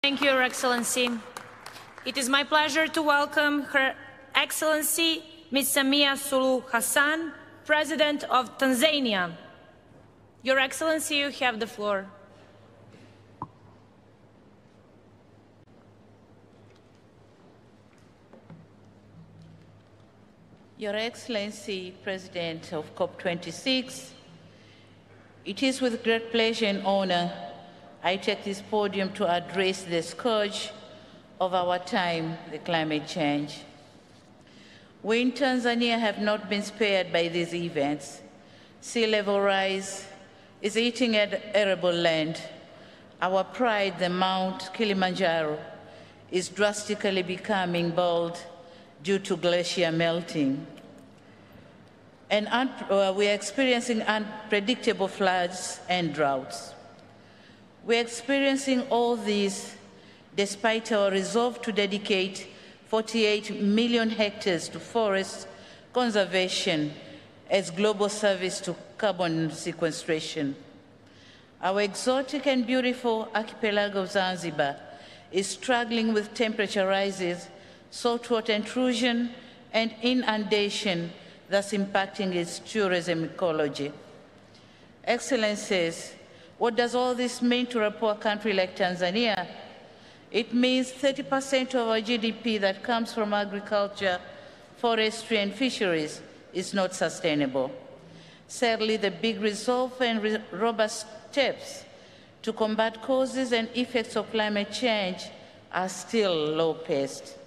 Thank you, Your Excellency. It is my pleasure to welcome Her Excellency Ms. Samia Suluhu Hassan, President of Tanzania. Your Excellency, you have the floor. Your Excellency, President of COP26, it is with great pleasure and honor I take this podium to address the scourge of our time, the climate change. We in Tanzania have not been spared by these events. Sea level rise is eating at arable land. Our pride, the Mount Kilimanjaro, is drastically becoming bald due to glacier melting. And we are experiencing unpredictable floods and droughts. We are experiencing all this despite our resolve to dedicate 48 million hectares to forest conservation as global service to carbon sequestration. Our exotic and beautiful archipelago of Zanzibar is struggling with temperature rises, saltwater intrusion, and inundation, thus impacting its tourism ecology. Excellencies, what does all this mean to a poor country like Tanzania? It means 30% of our GDP that comes from agriculture, forestry, and fisheries is not sustainable. Sadly, the big resolve and robust steps to combat causes and effects of climate change are still low-paced.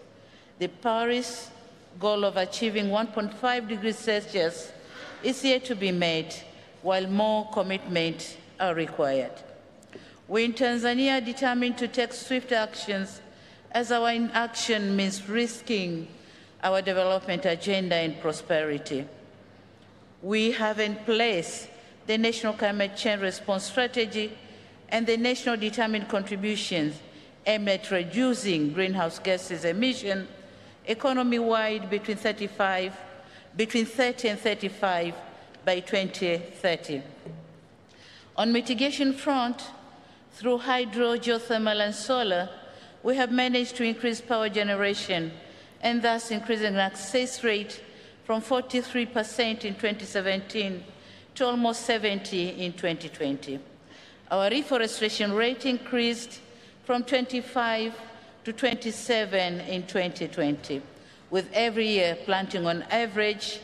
The Paris goal of achieving 1.5 degrees Celsius is yet to be made, while more commitment are required. We in Tanzania are determined to take swift actions, as our inaction means risking our development agenda and prosperity. We have in place the National Climate Change Response Strategy and the National Determined Contributions aimed at reducing greenhouse gases emission economy-wide between 30 and 35 by 2030. On mitigation front, through hydro, geothermal, and solar, we have managed to increase power generation and thus increasing access rate from 43% in 2017 to almost 70% in 2020. Our reforestation rate increased from 25 to 27 in 2020, with every year planting on average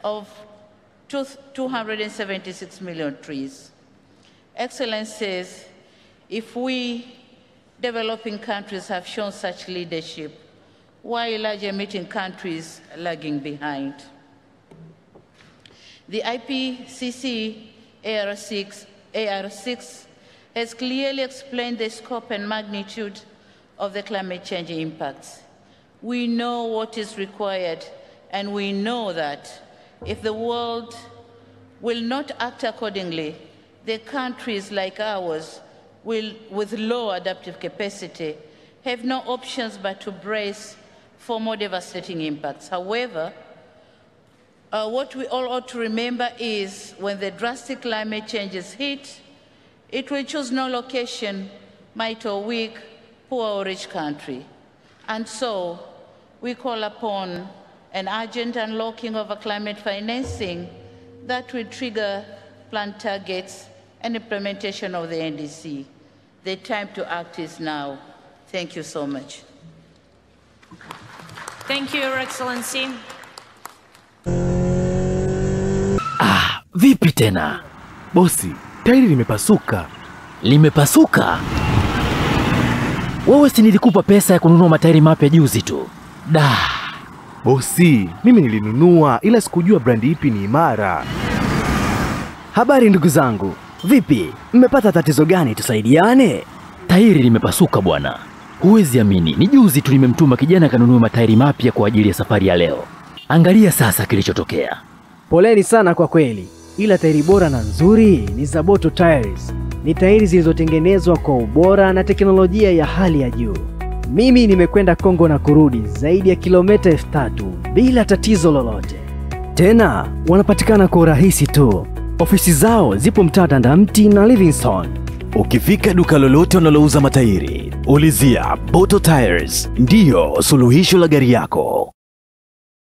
of 276 million trees. Excellencies, if we developing countries have shown such leadership, why large emitting countries are lagging behind? The IPCC AR6 has clearly explained the scope and magnitude of the climate change impacts. We know what is required, and we know that if the world will not act accordingly, the countries like ours with low adaptive capacity have no options but to brace for more devastating impacts. However, what we all ought to remember is when the drastic climate changes hit, it will choose no location, might or weak, poor or rich country. And so we call upon an urgent unlocking of a climate financing that will trigger planned targets and implementation of the NDC. The time to act is now. Thank you so much. Thank you, Your Excellency. Vipi tena? Bosi, tairi limepasuka. Limepasuka? Wewe si nilikupa pesa ya kununua matairi mapya juzi tu. Bosi, mimi nilinunua ila sikujua brandi ipi ni imara. Habari ndugu zangu. Vipi? Mmepata tatizo gani tusaidiane? Tairi limepasuka bwana. Huwezi amini, ni juzi tu nimemtuma kijana kanunue matairi mapya kwa ajili ya safari ya leo. Angalia sasa kilichotokea. Poleni sana kwa kweli. Ila tairi bora na nzuri ni Zaboto Tires. Ni tairi zilizotengenezwa kwa ubora na teknolojia ya hali ya juu. Mimi nimekwenda Kongo na kurudi zaidi ya kilomita 3000 bila tatizo lolote. Tena wanapatikana kwa urahisi tu. Ofisi zao zipo mtaa Tandamti na Livingstone. Ukifika duka lolote wanalouza matairi, ulizia Boto Tires, ndiyo suluhisho la gari yako.